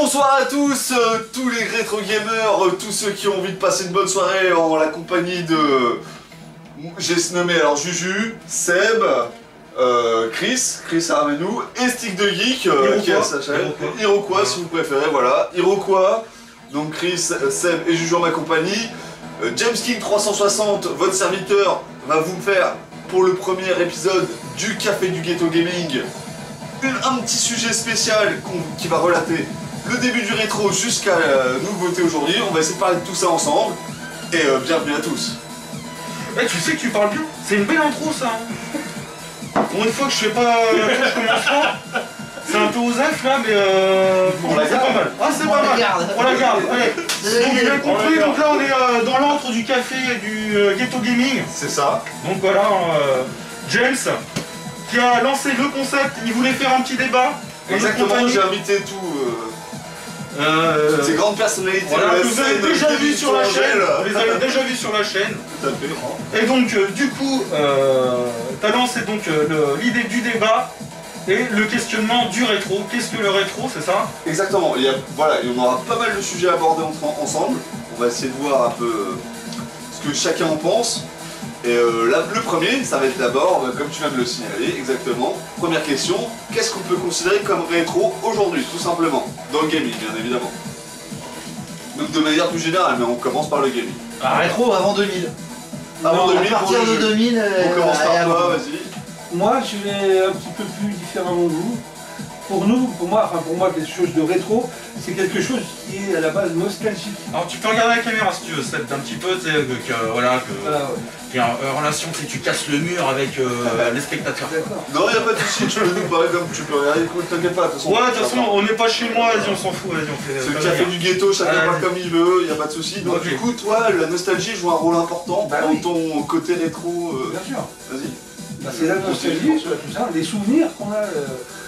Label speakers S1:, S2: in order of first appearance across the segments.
S1: Bonsoir à tous, tous les rétro gamers, tous ceux qui ont envie de passer une bonne soirée en la compagnie de... J'ai nommé alors Juju, Seb, Chris Armenou et Stick de Geek qui a sa chaîne. Iroquois si vous préférez, voilà. Iroquois, donc Chris, Seb et Juju en ma compagnie. James King 360, votre serviteur, va vous faire pour le premier épisode du Café du Ghetto Gaming un petit sujet spécial qui va relater le début du rétro jusqu'à la nouveauté aujourd'hui. On va essayer de parler de tout ça ensemble. Et bienvenue à tous.
S2: Eh, tu sais que tu parles bien. C'est une belle intro ça. Pour une fois que je fais pas la touche commencement, c'est un peu aux F là, mais c'est pas mal. Ah, c'est pas mal. On la garde. Allez. Donc bien compris. Donc là on est dans l'antre du café du Ghetto Gaming.
S1: C'est ça.
S2: Donc voilà, James qui a lancé le concept. Il voulait faire un petit débat.
S1: Exactement. J'ai invité toutes ces grandes personnalités
S2: voilà,
S1: de la
S2: que vous avez déjà vu sur la chaîne. Vous les avez déjà vu sur la chaîne.
S1: Tout à fait.
S2: Et donc du coup, t'as lancé donc l'idée du débat et le questionnement du rétro. Qu'est-ce que le rétro, c'est ça?
S1: Exactement. Voilà, et on aura pas mal de sujets à aborder ensemble. On va essayer de voir un peu ce que chacun en pense. Et le premier, ça va être d'abord, comme tu viens de le signaler, exactement. Première question, qu'est-ce qu'on peut considérer comme rétro aujourd'hui, tout simplement? Dans le gaming, bien évidemment. Donc de manière plus générale, mais on commence par le gaming.
S3: Ah, rétro avant 2000.
S1: Avant 2000,
S3: à partir de 2000,
S1: on commence par toi, vas-y.
S4: Moi, je vais un petit peu plus différemment de vous. Pour moi, quelque chose de rétro, c'est quelque chose qui est à la base nostalgique.
S2: Alors tu peux regarder la caméra si tu veux, Seb, d'un petit peu, tu sais, qu'il y a une relation, tu sais, tu casses le mur avec les spectateurs.
S1: Non, il a pas de soucis, tu peux nous parler comme tu peux regarder, écoute, t'inquiète pas, de toute façon.
S2: Ouais, de toute façon, on n'est pas chez moi, vas-y, on s'en fout, vas-y, on fait...
S1: C'est le café du ghetto, chacun parle comme il veut, il a pas de soucis. Donc
S2: okay.
S1: Du coup, toi, la nostalgie joue un rôle important dans ton côté rétro.
S4: Bien sûr.
S1: Vas-y.
S4: Bah, c'est la nostalgie, tout ça, les souvenirs qu'on a.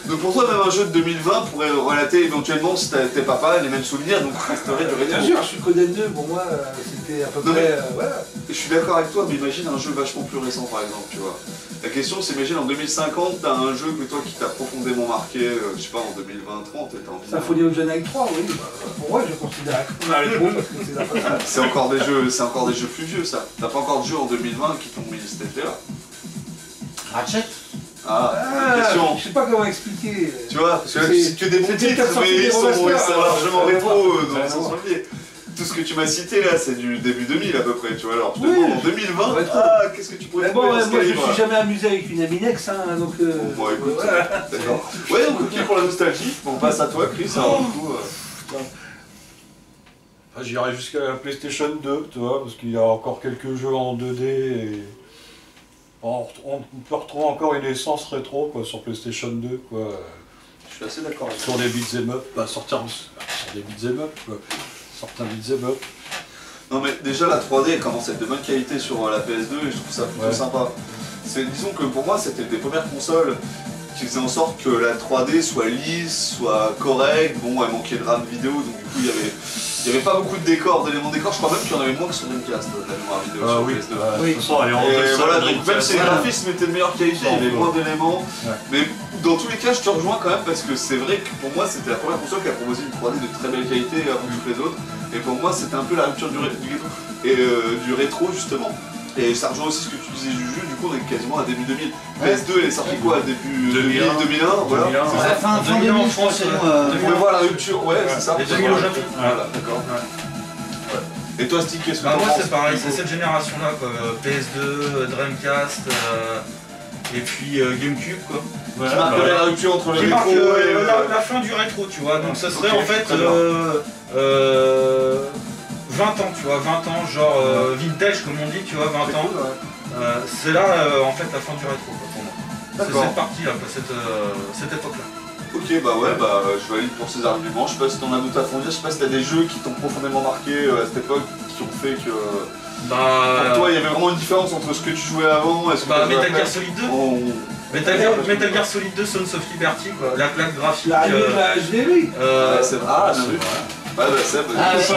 S1: Donc pour toi, même un jeu de 2020 pourrait relater éventuellement si tes papas les mêmes souvenirs, donc resterait du rétro.
S4: Bien sûr, Suikoden 2, pour moi, c'était à peu près... voilà.
S1: Je suis d'accord avec toi, mais imagine un jeu vachement plus récent par exemple, tu vois. La question c'est, imagine en 2050, t'as un jeu que toi qui t'a profondément marqué, je sais pas, en 2020-30, t'as envie...
S4: Symphony of the Night 3, oui. Pour moi, je considère comme un rétro parce que c'est la façon.
S1: C'est encore des jeux plus vieux, ça. T'as pas encore de jeux en 2020 qui t'ont mis cet effet-là.
S3: Ratchet.
S1: Question.
S4: Je sais pas comment expliquer.
S1: Tu vois, parce que là, c'est que des bons titres, mais ils sont largement rétro dans le sens premier. Tout ce que tu m'as cité là, c'est du début 2000 à peu près, tu vois. Alors je te demande en 2020, qu'est-ce que tu pourrais trouver dans ce
S4: moi je
S1: calibre,
S4: me suis jamais amusé avec une Aminex, hein, donc...
S1: Bon, écoute, d'accord. Ouais, donc ok pour la nostalgie, on passe à toi Chris, alors du coup...
S5: J'irai jusqu'à la PlayStation 2, tu vois, parce qu'il y a encore quelques jeux en 2D et... On peut retrouver encore une essence rétro quoi, sur PlayStation 2 quoi.
S1: Je suis assez d'accord.
S5: Sur des beat'em up, sur des beat'em up quoi. Certains beat'em up.
S1: Non mais déjà la 3D elle commence à être de bonne qualité sur la PS2 et je trouve ça plutôt sympa. Disons que pour moi c'était des premières consoles qui faisaient en sorte que la 3D soit lisse, soit correcte. Bon, elle manquait de RAM vidéo, donc du coup il y avait pas beaucoup de décors, d'éléments de décor. Je crois même qu'il y en avait moins que sur Dreamcast, de la mémoire vidéo sur PS2.
S5: De toute façon, elle est en
S1: et voilà, donc même si les graphismes étaient de meilleure qualité, il y avait moins d'éléments. Mais dans tous les cas, je te rejoins quand même parce que c'est vrai que pour moi c'était la première console qui a proposé une 3D de très belle qualité avant toutes les autres. Et pour moi c'était un peu la rupture du ghetto et du rétro justement. Et ça rejoint aussi ce que tu disais Juju, du coup on est quasiment à début 2000. PS2 elle est sortie quoi, début 2000, 2001, voilà.
S3: C'est ça, fin 2000 je crois, c'est
S1: on voit la rupture, ouais c'est ça.
S2: Et 2000 au Japon.
S1: Voilà, d'accord. Et toi Stick, qu'est-ce que tu penses?
S2: Moi c'est pareil, c'est cette génération là quoi, PS2, Dreamcast, et puis GameCube quoi.
S1: Qui marque la rupture entre le rétro
S2: et... la fin du rétro tu vois, donc ça serait en fait 20 ans, tu vois, 20 ans, genre vintage comme on dit, tu vois, 20 ans. Cool, c'est là en fait la fin du rétro quoi, pour moi. C'est cette partie là, cette époque là.
S1: Ok, bah ouais, je valide pour ces arguments. Je sais pas si t'en as d'autres à fond dire, je sais pas si t'as des jeux qui t'ont profondément marqué à cette époque, qui ont fait que... pour toi, il y avait vraiment une différence entre ce que tu jouais avant et ce que
S2: Metal Gear Solid 2 Metal Gear Solid 2, Sons of Liberty, quoi. La claque graphique...
S4: La HD, oui.
S1: C'est vrai, bien vu. Ouais,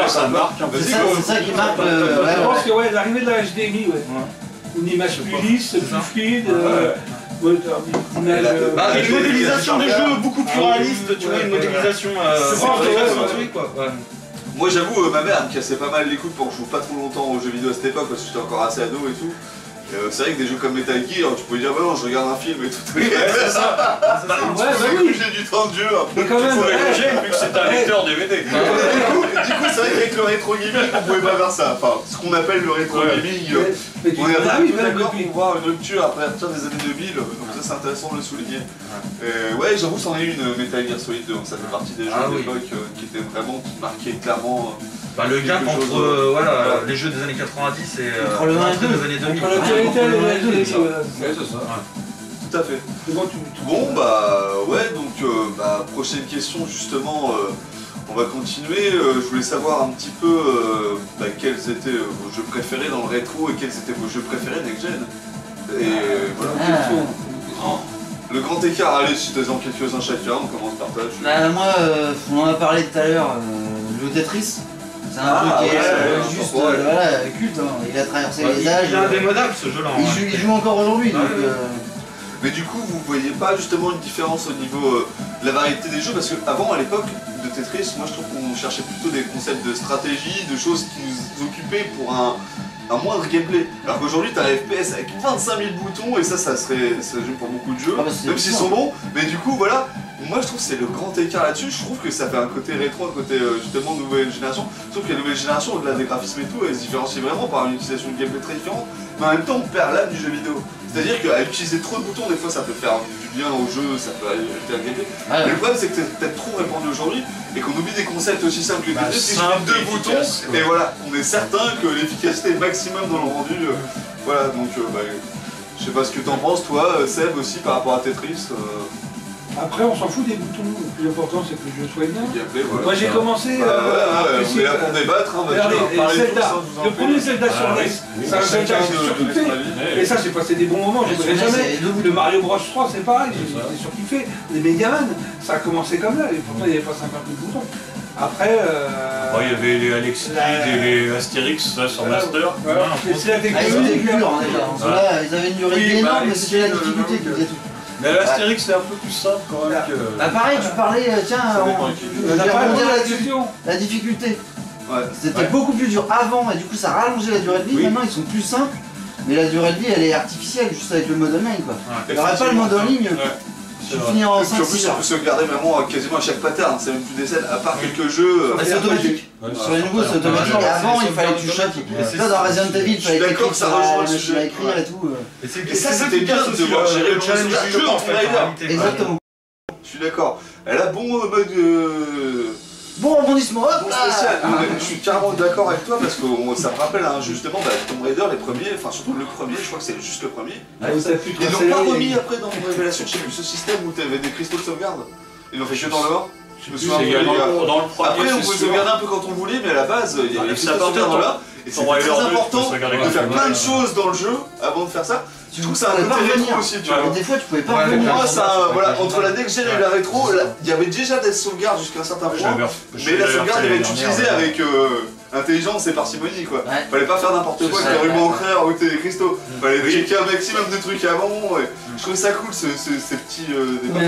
S1: ça marque.
S3: C'est ça qui marque.
S4: Je pense que l'arrivée de la HDMI, une image plus lisse, plus fluide.
S2: Une modélisation de jeu beaucoup plus réaliste, tu vois, une modélisation. Quoi.
S1: Moi j'avoue, ma mère me cassait pas mal les couilles pour que je joue pas trop longtemps aux jeux vidéo à cette époque parce que j'étais encore assez ado et tout. C'est vrai que des jeux comme Metal Gear, tu pouvais dire bah non je regarde un film et tout.
S2: C'est ça.
S1: Oui. J'ai du temps de jeu.
S4: Mais quand même,
S5: vu que c'est un lecteur DVD.
S1: Du coup c'est vrai qu'avec le rétro gaming on pouvait pas faire ça. Enfin ce qu'on appelle le rétro gaming. On est un peu d'accord pour voir une rupture après partir des années 2000, donc ça c'est intéressant de le souligner. Ouais j'avoue c'en est une Metal Gear Solid 2, donc ça fait partie des jeux de l'époque qui étaient vraiment, qui marquaient clairement.
S2: Le gap entre les jeux des années 90 et
S3: le 1 et
S2: l'entrée
S3: 2.
S2: des années 2000.
S4: Entre la qualité et les
S5: C'est ça.
S1: Tout à fait. Bon bah ouais donc prochaine question justement, on va continuer. Je voulais savoir un petit peu quels étaient vos jeux préférés dans le rétro et quels étaient vos jeux préférés next gen. Et voilà. Le grand écart, allez citez-en quelques-uns chacun, on commence par toi.
S3: Moi, on en a parlé tout à l'heure, le Tetris. C'est un jeu qui est juste culte, hein. Il a traversé les âges.
S2: Il est indémodable ce jeu-là.
S3: Il joue encore aujourd'hui.
S1: Mais du coup, vous voyez pas justement une différence au niveau de la variété des jeux? Parce qu'avant, à l'époque de Tetris, moi je trouve qu'on cherchait plutôt des concepts de stratégie, de choses qui nous occupaient pour un moindre gameplay. Alors qu'aujourd'hui, t'as un FPS avec 25 000 boutons et ça serait jeu pour beaucoup de jeux, même s'ils sont bons. Mais du coup, voilà. Moi je trouve que c'est le grand écart là-dessus, je trouve que ça fait un côté rétro, un côté justement nouvelle génération. Sauf que la nouvelle génération, au-delà des graphismes et tout, elle se différencie vraiment par une utilisation de gameplay très différente, mais en même temps on perd l'âme du jeu vidéo. C'est-à-dire qu'à utiliser trop de boutons, des fois ça peut faire du bien au jeu, ça peut ajouter un gameplay. Mais le problème c'est que c'est peut-être trop répandu aujourd'hui et qu'on oublie des concepts aussi simples que Tetris, si je mets deux boutons, et voilà, on est certain que l'efficacité est maximum dans le rendu. Voilà, donc je sais pas ce que t'en penses toi, Seb aussi par rapport à Tetris.
S4: Après, on s'en fout des boutons. Le plus important, c'est que le jeu soit bien.
S1: Voilà.
S4: Moi, j'ai commencé à
S1: on est là pour débattre.
S4: Regardez, Zelda. Le premier Zelda sur NES, c'est un Zelda que j'ai surkiffé. Et ça, j'ai passé des bons moments. Je ne jamais. Le Mario Bros 3, c'est pareil. J'ai surkiffé. Les Megaman, ça a commencé comme là. Et pourtant, il n'y avait pas 50 000 boutons. Après,
S5: il y avait les Alex et les Astérix là, sur Master.
S4: C'est la technologie.
S3: Ils étaient durs déjà. Ils avaient une durée énorme, mais c'était la difficulté qui faisait tout.
S5: Mais l'Astérix c'est un peu plus simple quand même que...
S3: pareil, tu parlais, tiens, je vais rebondir là-dessus, la difficulté. C'était beaucoup plus dur avant et du coup ça rallongeait la durée de vie. Maintenant ils sont plus simples, mais la durée de vie elle est artificielle juste avec le mode online quoi. Il n'y aurait pas le mode en ligne, tu finiras en 5-6
S1: heures. En plus on peut sauvegarder vraiment quasiment à chaque pattern, c'est même plus des scènes, à part quelques jeux...
S3: C'est automatique. Sur les nouveaux c'est automatique. Avant il fallait que tu choques. Là dans Resident Evil il fallait que tu écrives sur la machine à écrire et tout.
S1: Et ça c'était bien de devoir gérer le challenge du jeu en fait.
S3: Exactement.
S1: Je suis d'accord. Elle a bon mode...
S3: Bon rebondissement, hop
S1: bon spécial. Je suis carrément d'accord avec toi parce que ça me rappelle justement Tomb Raider, les premiers, enfin surtout le premier, je crois que c'est juste le premier. Ils l'ont pas remis après dans Révélation, j'ai vu ce système où tu avais des cristaux de sauvegarde. Ils l'ont fait que dans le or. Je me souviens
S5: dans le premier.
S1: Après on pouvait sauvegarder un peu quand on voulait, mais à la base il y avait ça sauvegarde là. Et c'est très important de faire plein de choses dans le jeu avant de faire ça. Je trouve que c'est un côté rétro aussi, tu vois.
S3: Des fois tu pouvais pas
S1: pour moi, voilà, entre la next gen et la rétro, il y avait déjà des sauvegardes jusqu'à un certain point. Mais la sauvegarde devait être utilisée avec intelligence et parcimonie quoi. Fallait pas faire n'importe quoi avec des rubans en craie ou des cristaux. Fallait checker un maximum de trucs avant. Je trouvais ça cool ces petits débats.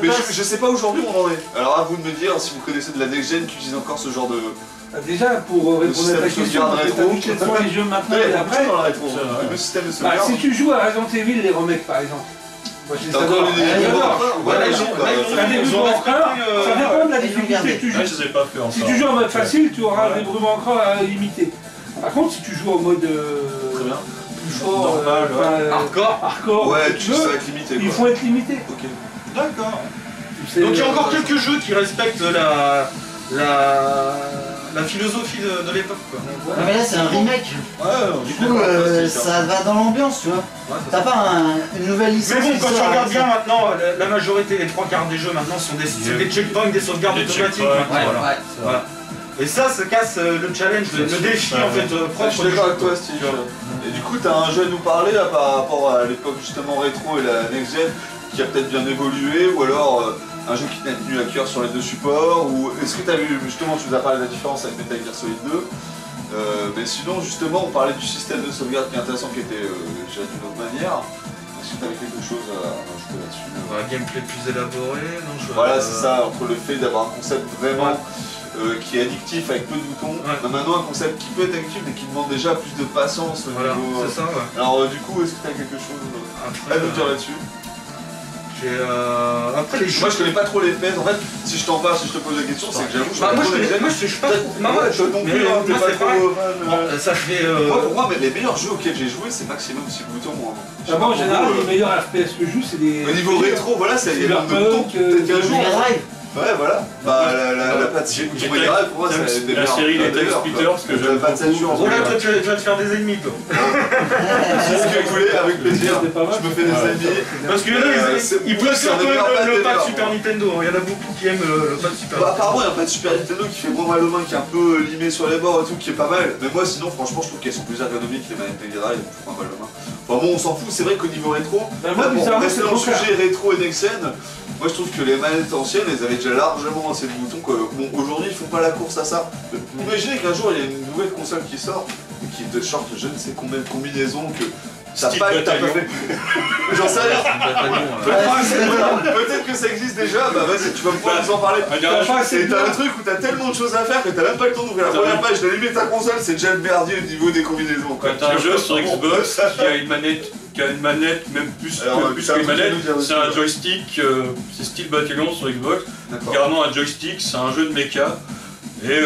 S1: Mais je sais pas aujourd'hui où on en est. Alors à vous de me dire si vous connaissez de la next gen qui utilise encore ce genre de...
S4: Déjà, pour répondre à ta question, quels sont les jeux maintenant et après,
S1: le système de sauvegarde.
S4: Si tu joues à Resident Evil, les remakes par exemple, moi je les adore. Ça dépend de la difficulté que tu joues. Si tu joues en mode facile, tu auras des brumes en creux à limiter. Par contre, si tu joues en mode plus fort, hardcore,
S1: ouais, tu sais être limité.
S4: Il faut être limité.
S2: D'accord. Donc il y a encore quelques jeux qui respectent la philosophie de l'époque quoi.
S3: Non mais là c'est un remake. Du coup ça va dans l'ambiance tu vois. T'as pas une nouvelle licence.
S2: Mais bon quand tu regardes bien maintenant, la majorité, les 3/4 des jeux maintenant sont des checkpoints, des sauvegardes automatiques. Voilà. Et ça casse le challenge, le défi en fait propre.
S1: Je suis d'accord avec toi Steve. Et du coup t'as un jeu à nous parler là par rapport à l'époque justement rétro et la next gen qui a peut-être bien évolué ou alors un jeu qui t'a tenu à cœur sur les deux supports, ou est-ce que tu as vu, justement tu nous as parlé de la différence avec Metal Gear Solid 2, mais sinon justement on parlait du système de sauvegarde qui est intéressant, qui était géré d'une autre manière. Est-ce que tu avais quelque chose à ajouter là-dessus?
S2: Un gameplay plus élaboré, non
S1: Voilà, c'est ça, entre le fait d'avoir un concept vraiment qui est addictif avec peu de boutons, maintenant un concept qui peut être addictif mais qui demande déjà plus de patience au niveau...
S2: c'est ça, ouais.
S1: Alors du coup, est-ce que tu as quelque chose à nous dire là-dessus?
S2: Après les
S1: Moi je connais pas trop les FPS, en fait si je t'en parle, si je te pose la question, c'est que j'avoue
S2: je suis pas trop
S1: non plus, t'es pas trop...
S2: ça fait...
S1: Pour moi, les meilleurs jeux auxquels j'ai joué, c'est maximum 6 boutons.
S4: D'abord en général, les meilleurs FPS que je joue, c'est des...
S1: Au niveau rétro, voilà, c'est il y a le boutons, peut-être qu'un jour... Ouais, voilà. Bah, la patte Mega Drive, pour moi, c'est des
S5: la série des Tex Peter, parce que j'aime beaucoup.
S2: Bon, là, toi, tu vas te faire des ennemis, toi.
S1: C'est ce que vous voulez, avec plaisir. Je me fais des ennemis.
S2: Parce que il peut faire le pad Super Nintendo. Il y en a beaucoup qui aiment le pad Super Nintendo.
S1: Apparemment, il y a un pad Super Nintendo qui fait moins mal aux mains, qui est un peu limé sur les bords et tout, qui est pas mal. Mais moi, sinon, franchement, je trouve qu'elles sont plus ergonomiques, les manettes Mega Drive, elles font moins mal aux mains. Enfin bon, on s'en fout, c'est vrai qu'au niveau rétro, pour rester dans le sujet rétro et next-gen, moi je trouve que les manettes anciennes, elles avaient déjà largement assez de boutons que, bon, aujourd'hui ils font pas la course à ça. Imaginez qu'un jour il y a une nouvelle console qui sort et qui te sorte je ne sais combien de combinaisons que t'as pas fait. J'en sais rien. Peut-être que ça existe déjà, bah vas-y, tu vas pouvoir nous en parler. Et t'as un truc où t'as tellement de choses à faire que t'as même pas le temps d'ouvrir la première page, d'allumer ta console, c'est déjà le merdier au niveau des combinaisons.
S5: Quand t'as un jeu sur Xbox qui a une manette, même plus qu'une manette, c'est un joystick, c'est style Battlon sur Xbox, carrément un joystick, c'est un jeu de mecha. Et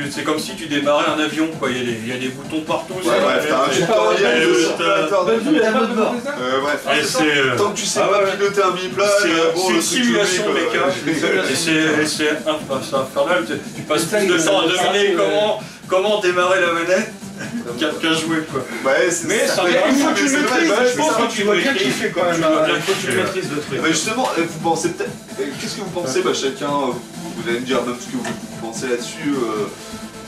S5: c'est comme si tu démarrais un avion, quoi. Il y a des boutons partout.
S1: Ouais, bref, t'as un tutoriel de simulateur de tant que tu sais pas piloter un biplane,
S5: c'est une simulation méca. Et c'est infernal. Tu passes plus de temps à deviner comment démarrer la manette qu'à jouer, quoi.
S1: Mais ça
S2: une fois que tu le maîtrises, je pense que tu vas bien kiffer quand même.
S5: Il faut que tu maîtrises le truc.
S1: Justement, vous pensez peut-être. Qu'est-ce que vous pensez, chacun, vous allez me dire même ce que vous pensez là-dessus.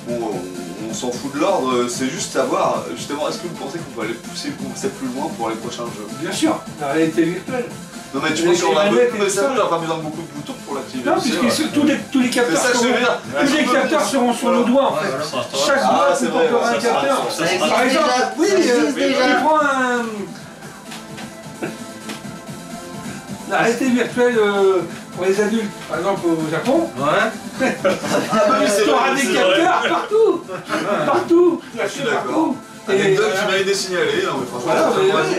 S1: Bon, on s'en fout de l'ordre, c'est juste savoir, justement, est-ce que vous pensez qu'on peut aller pousser le concept plus loin pour les prochains jeux?
S4: Bien sûr, la réalité virtuelle.
S1: Non mais tu penses qu'on a pas besoin de beaucoup de boutons pour l'activer?
S4: Non, puisque tous les capteurs seront sur nos doigts en fait. Chaque doigt comportera un capteur. Par exemple, tu prends un... La réalité virtuelle pour les adultes, par exemple au Japon, tu auras des capteurs partout. Partout.
S1: Je suis d'accord. Anecdote qui m'a été signalée, non mais franchement.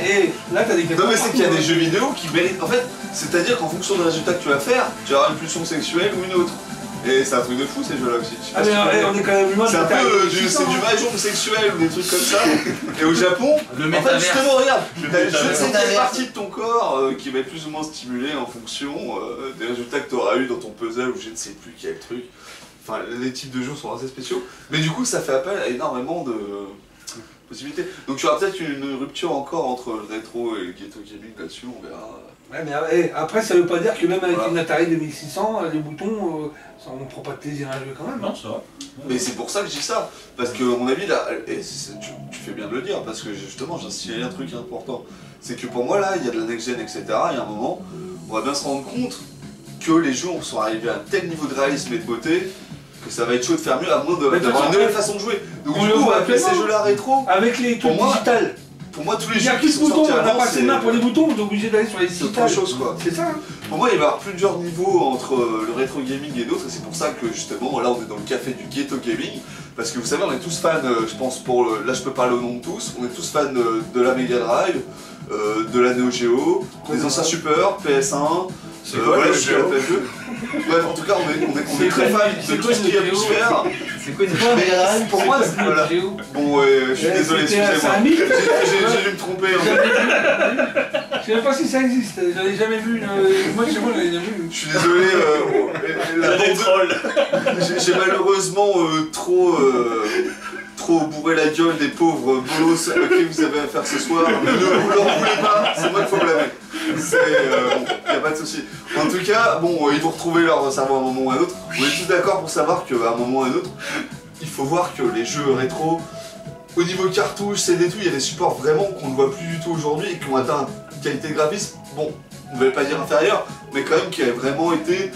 S4: Et là t'as des capteurs.
S1: Non mais c'est qu'il y a des jeux vidéo qui méritent. En fait, c'est-à-dire qu'en fonction des résultats que tu vas faire, tu auras une pulsion sexuelle ou une autre. Et c'est un truc de fou ces jeux-là aussi.
S4: Ah mais on est quand même humain.
S1: C'est un peu du mahjong sexuel ou des trucs comme ça. Et au Japon, en fait justement regarde, t'as une partie de ton corps qui va être plus ou moins stimulée en fonction des résultats que tu auras eu dans ton puzzle ou je ne sais plus quel truc. Enfin les types de jeux sont assez spéciaux. Mais du coup ça fait appel à énormément de possibilités. Donc tu auras peut-être une rupture encore entre le rétro et le ghetto gaming là-dessus, on verra.
S4: Ouais, mais après ça veut pas dire que même avec une Atari 2600, les boutons, on prend pas de plaisir à jouer quand même.
S5: Non, ça va.
S1: Mais c'est pour ça que je dis ça, parce que à mon avis là, et tu fais bien de le dire, parce que justement j'ai signalé un truc important, c'est que pour moi là, il y a de la next-gen, etc. Il y a un moment, on va bien se rendre compte que les jeux sont arrivés à un tel niveau de réalisme et de beauté que ça va être chaud de faire mieux à moins d'avoir une nouvelle façon de jouer. Donc du coup on va appeler ces jeux-là rétro.
S4: Avec les trucs digitales.
S1: Pour moi tous les
S4: jeux qui sont sortis avant, on n'a pas assez de main pour les boutons, on est obligé d'aller sur les digitales.
S1: C'est autre chose quoi.
S4: C'est ça.
S1: Pour moi il va y avoir plusieurs niveaux entre le rétro gaming et d'autres, et c'est pour ça que justement là on est dans le café du ghetto gaming. Parce que vous savez on est tous fans, je pense là je peux parler au nom de tous, on est tous fans de la Mega Drive, de la Neo Geo, des anciens Super, PS1. Voilà, je suis à la PS2. Bref, en tout cas, on est très fan de tout ce qu'il y a pu se faire.
S3: C'est quoi une Mega Drive?
S1: Pour moi, c'est voilà. Bon, je suis désolé, excusez-moi. J'ai dû me tromper.
S4: Je sais même pas si ça existe, j'en ai jamais vu. Moi, chez moi, j'en ai jamais vu.
S1: Je suis désolé. J'ai malheureusement trop bourré la gueule des pauvres bolos à qui vous avez affaire ce soir. Ne vous leur voulez pas, c'est moi qu'il faut blâmer. Bon, y a pas de souci. En tout cas, bon, ils vont retrouver leur cerveau à un moment ou à un autre. On est tous d'accord pour savoir qu'à un moment ou à un autre, il faut voir que les jeux rétro, au niveau cartouche, CD tout, il y a des supports vraiment qu'on ne voit plus du tout aujourd'hui et qui ont atteint une qualité de graphisme, bon, on ne va pas dire inférieure, mais quand même qui a vraiment été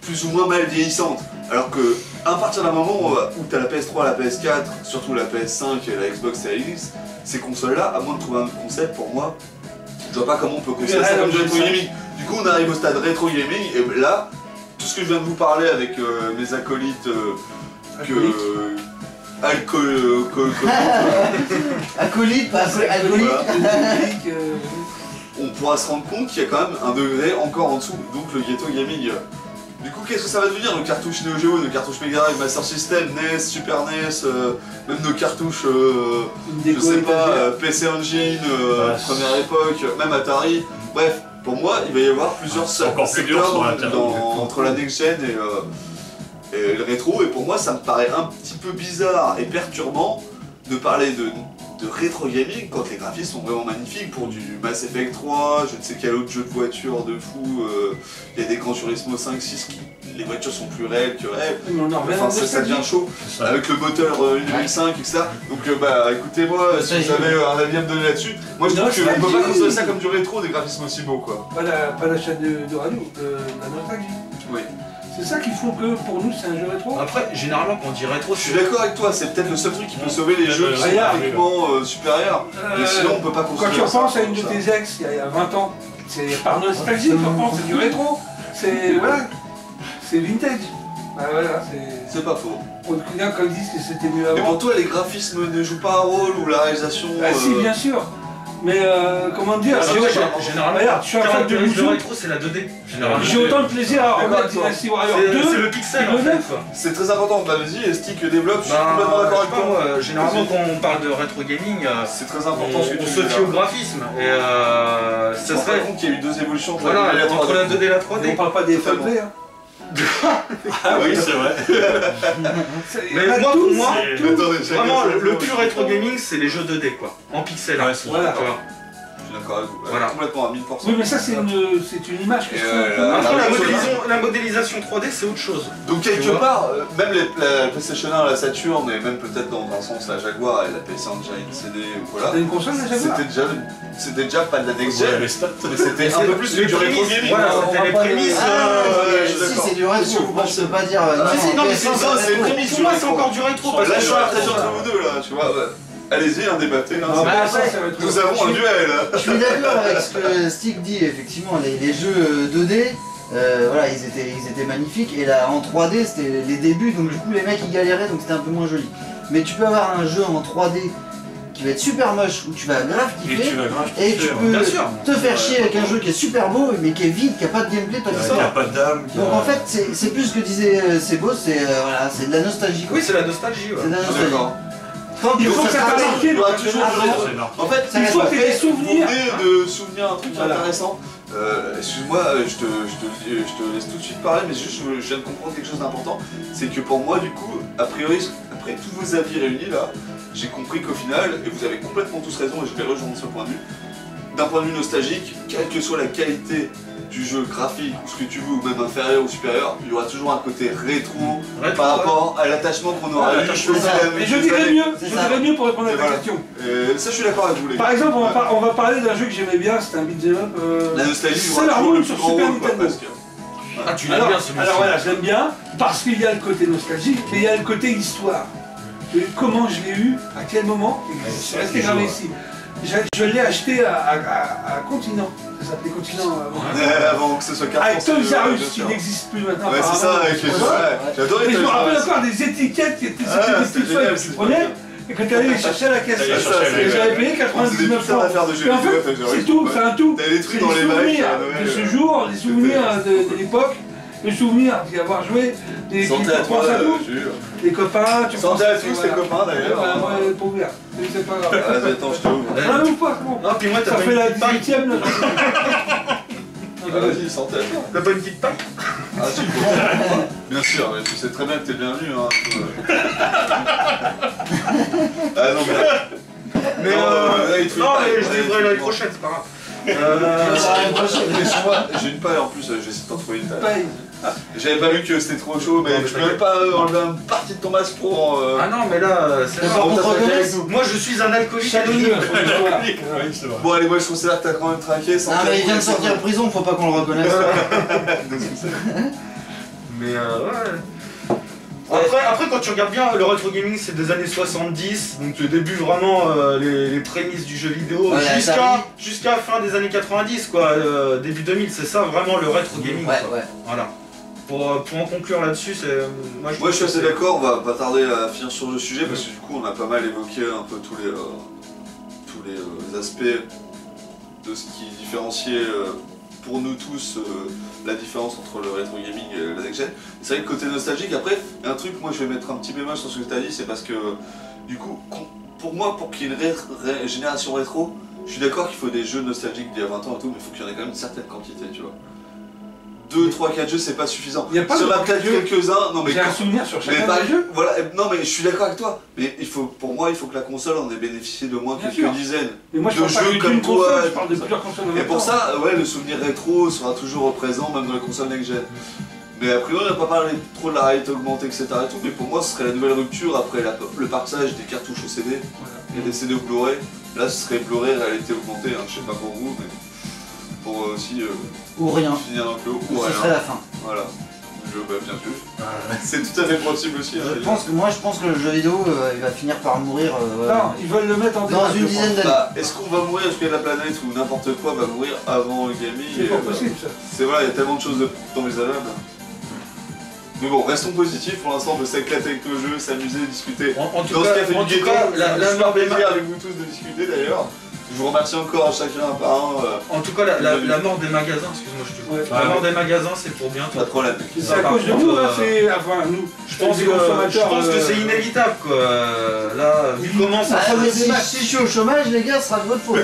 S1: plus ou moins mal vieillissante. Alors que, à partir d'un moment où tu as la PS3, la PS4, surtout la PS5 et la Xbox Series X, ces consoles-là, à moins de trouver un concept, pour moi, Je vois pas comment on peut considérer ça comme du rétro gaming. Du coup, on arrive au stade rétro gaming, et là, tout ce que je viens de vous parler avec mes acolytes
S3: acolyte, pas alcoolique.
S1: On pourra se rendre compte qu'il y a quand même un degré encore en dessous, donc le ghetto gaming. Du coup, qu'est-ce que ça va devenir, nos cartouches Neo Geo, nos cartouches Mega Drive, Master System, NES, Super NES, même nos cartouches, je sais pas, PC Engine, première époque, même Atari. Bref, pour moi, il va y avoir plusieurs secteurs entre la next-gen et le rétro, et pour moi, ça me paraît un petit peu bizarre et perturbant de parler de rétro gaming quand les graphismes sont vraiment magnifiques pour du Mass Effect 3, je ne sais quel autre jeu de voiture de fou, il y a des Gran Turismo 5, 6 les voitures sont plus réelles que réelles, enfin ça devient chaud, avec le moteur 1.5 etc. Donc écoutez-moi, si vous avez un avis à me donner là-dessus, moi je trouve qu'on peut pas considérer ça comme du rétro, des graphismes aussi beaux quoi.
S4: Pas la chaîne de radio, la nostalgie. Oui. C'est ça qu'il faut que pour nous c'est un jeu rétro.
S2: Après, généralement quand on dit rétro,
S1: je suis d'accord avec toi, c'est peut-être le seul truc qui peut sauver les jeux qui sont graphiquement supérieurs. Mais sinon on peut pas considérer.
S4: Quand tu repenses à une de tes ex il y a 20 ans, c'est par nostalgie, tu repenses, c'est du rétro. C'est voilà, c'est vintage. Voilà,
S1: c'est pas faux.
S4: On te connaît quand ils disent que c'était mieux avant.
S1: Mais pour toi les graphismes ne jouent pas un rôle ou la réalisation.
S4: Si bien sûr. Mais comment dire,
S2: généralement,
S4: je suis un fan de Musou.
S2: rétro, c'est la 2D.
S4: J'ai autant de plaisir à remettre Dynasty Warrior 2.
S2: C'est le pixel en fait.
S1: C'est très important, vas-y, et Stick développe, je suis complètement d'accord avec toi.
S2: Généralement, quand on parle de rétro gaming,
S1: c'est très important ce que tu
S2: se fie au graphisme. Et
S1: ça serait compte qu'il y a eu deux évolutions entre
S2: la 2D et la 3D.
S4: On parle pas des FMV, hein.
S5: Ah oui, c'est vrai.
S2: Mais moi, pour moi, vraiment, le plus rétro gaming, c'est les jeux 2D, quoi. En pixel.
S4: Voilà.
S1: Je suis d'accord avec vous.
S2: Voilà.
S1: Complètement à 1000%.
S4: Oui, mais ça, c'est une image que
S2: après, la modélisation 3D, c'est autre chose.
S1: Donc, quelque part, même la PlayStation 1, la Saturn, et même peut-être dans un sens la Jaguar et la PC Engine CD, voilà.
S4: C'était une console, la Jaguar.
S1: C'était déjà pas de la next-gen, mais c'était un peu plus du rétro gaming.
S2: Voilà, c'était les prémices.
S3: Si, c'est du rétro, moi je peux pas dire.
S1: Non, mais c'est ça, c'est les prémices.
S2: Pour moi, c'est encore du rétro.
S1: Là, je suis partagé entre vous deux, là, tu vois. Allez-y, débattez. Nous avons un duel.
S3: Je suis d'accord avec ce que Stick dit, effectivement, les jeux 2D, voilà, ils étaient magnifiques, et là en 3D c'était les débuts, donc du coup les mecs ils galéraient, donc c'était un peu moins joli. Mais tu peux avoir un jeu en 3D qui va être super moche, où tu vas grave kiffer, et tu peux te faire chier avec un jeu qui est super beau, mais qui est vide, qui a pas de gameplay, pas d'histoire.
S5: Il n'y a pas d'âme.
S3: Donc en fait, c'est plus ce que disait c'est beau, c'est voilà, de la nostalgie.
S2: Oui, c'est la nostalgie.
S3: C'est de la nostalgie.
S4: Il faut que ça t'arrive,
S1: il y aura toujours en fait,
S4: il faut que tu aies des souvenirs.
S1: De souvenir un truc intéressant. Excuse-moi, je te laisse tout de suite parler, mais juste je viens de comprendre quelque chose d'important. C'est que pour moi, du coup, a priori, après tous vos avis réunis là, j'ai compris qu'au final, et vous avez complètement tous raison, et je vais rejoindre ce point de vue, d'un point de vue nostalgique, quelle que soit la qualité du jeu graphique, ou ce que tu veux, ou même inférieur ou supérieur, il y aura toujours un côté rétro par rapport à l'attachement qu'on aura eu.
S4: Et je dirais mieux pour répondre à ta question.
S1: Ça, je suis d'accord avec vous, les gars.
S4: Par exemple, on va parler d'un jeu que j'aimais bien, c'était un beat'em up.
S1: La nostalgie,
S4: c'est la Moon sur Super Nintendo.
S2: Ah, tu l'aimes bien celui-ci.
S4: Alors voilà, je l'aime bien parce qu'il y a le côté nostalgie, mais il y a le côté histoire. Comment je l'ai eu, à quel moment, c'est resté gravé ici. Je l'ai acheté à Continent, ça s'appelait Continent
S1: avant que ce soit Carrefour.
S4: Avec Toys R Us qui n'existe plus maintenant.
S1: Ouais, c'est ça, avec les j'adorais.
S4: Mais je me rappelle encore des étiquettes qui étaient des petites feuilles que tu prenais. Et quand tu allais les chercher à la caisse, j'avais payé 99 francs. Et en fait, c'est tout, c'est un tout.
S1: T'avais des trucs dans les
S4: souvenirs de ce jour, des souvenirs de l'époque. Le souvenir d'y avoir joué, des
S1: santé à toi,
S4: les copains, tu
S1: santé à tous tes copains d'ailleurs.
S4: Moi, pour ouvrir, c'est pas grave.
S1: Vas-y, attends, je te ouvre.
S4: Non, ouvre pas, comment?
S2: Non, puis moi,
S4: ça fait la 18ème là.
S1: Vas-y, santé à toi.
S2: T'as pas une petite paille?
S1: Ah si, bien sûr, mais tu sais très bien que t'es bienvenu. Ah non, mais...
S2: Non, mais je livrerai l'année prochaine, c'est pas grave.
S1: J'ai une paille en plus, j'ai essayé de t'en trouver une taille. J'avais pas vu que c'était trop chaud, mais je peux même pas enlever une partie de ton masque pour...
S2: Ah non, mais là, c'est moi je suis un alcoolique anonyme.
S1: Bon allez, moi je considère que t'as quand même traqué.
S3: Ah mais il vient de sortir de prison, faut pas qu'on le reconnaisse.
S2: Mais ouais... Après, quand tu regardes bien, le rétro gaming c'est des années 70, donc le début vraiment les prémices du jeu vidéo jusqu'à fin des années 90 quoi, début 2000, c'est ça vraiment le rétro gaming.
S3: Ouais.
S2: Voilà. Pour en conclure là-dessus, c'est
S1: moi je suis assez d'accord, on va pas tarder à finir sur le sujet parce que du coup on a pas mal évoqué un peu tous les aspects de ce qui différenciait pour nous tous la différence entre le rétro gaming et la next gen. C'est vrai que côté nostalgique, après, un truc, moi je vais mettre un petit bémol sur ce que tu as dit, c'est parce que du coup, pour moi, pour qu'il y ait une génération rétro, je suis d'accord qu'il faut des jeux nostalgiques d'il y a 20 ans et tout, mais il faut qu'il y en ait quand même une certaine quantité, tu vois. 2, 3, 4 jeux, c'est pas suffisant.
S4: Il y a pas
S1: sur la peut-être quelques-uns, non mais.
S4: J'ai un souvenir sur chacun des jeux.
S1: Voilà, non mais je suis d'accord avec toi. Mais pour moi, il faut que la console en ait bénéficié de moins quelques dizaines
S4: de jeux
S1: comme toi.
S4: Je parle de plusieurs consoles en même
S1: temps. Et pour ça, ouais, le souvenir rétro sera toujours présent, même dans les consoles next-gen. Mais a priori, on n'a pas parlé trop de la réalité augmentée, etc. Et tout, mais pour moi, ce serait la nouvelle rupture après le partage des cartouches au CD et des CD au Blu-ray. Là, ce serait Blu-ray réalité augmentée, hein, je sais pas pour vous, mais pour aussi
S3: ou rien.
S1: Finir un peu, ou
S3: ce
S1: rien.
S3: serait la fin.
S1: Voilà. Bien sûr. C'est tout à fait possible aussi.
S3: Je pense que le jeu vidéo il va finir par mourir.
S4: Non, ils veulent le mettre en
S3: dans une dizaine d'années.
S1: Est-ce qu'on va mourir parce que la planète ou n'importe quoi va mourir avant le gaming?
S4: C'est pas possible ça.
S1: C'est voilà, il y a tellement de choses envisageables. Mais bon, restons positifs pour l'instant, on peut s'éclater avec le jeu, s'amuser, discuter.
S2: En tout cas,
S1: la mort plaisir avec vous tous de discuter d'ailleurs. Je vous remercie encore à chacun un par un.
S2: En tout cas, la mort des magasins, excuse-moi, je te coupe. La mort des magasins, c'est pour bientôt.
S1: Pas de problème.
S4: C'est à cause de nous, c'est. Enfin, nous.
S2: Je pense que c'est inévitable, quoi. Là, vu comment ça
S3: si je suis au chômage, les gars, ce sera de votre faute.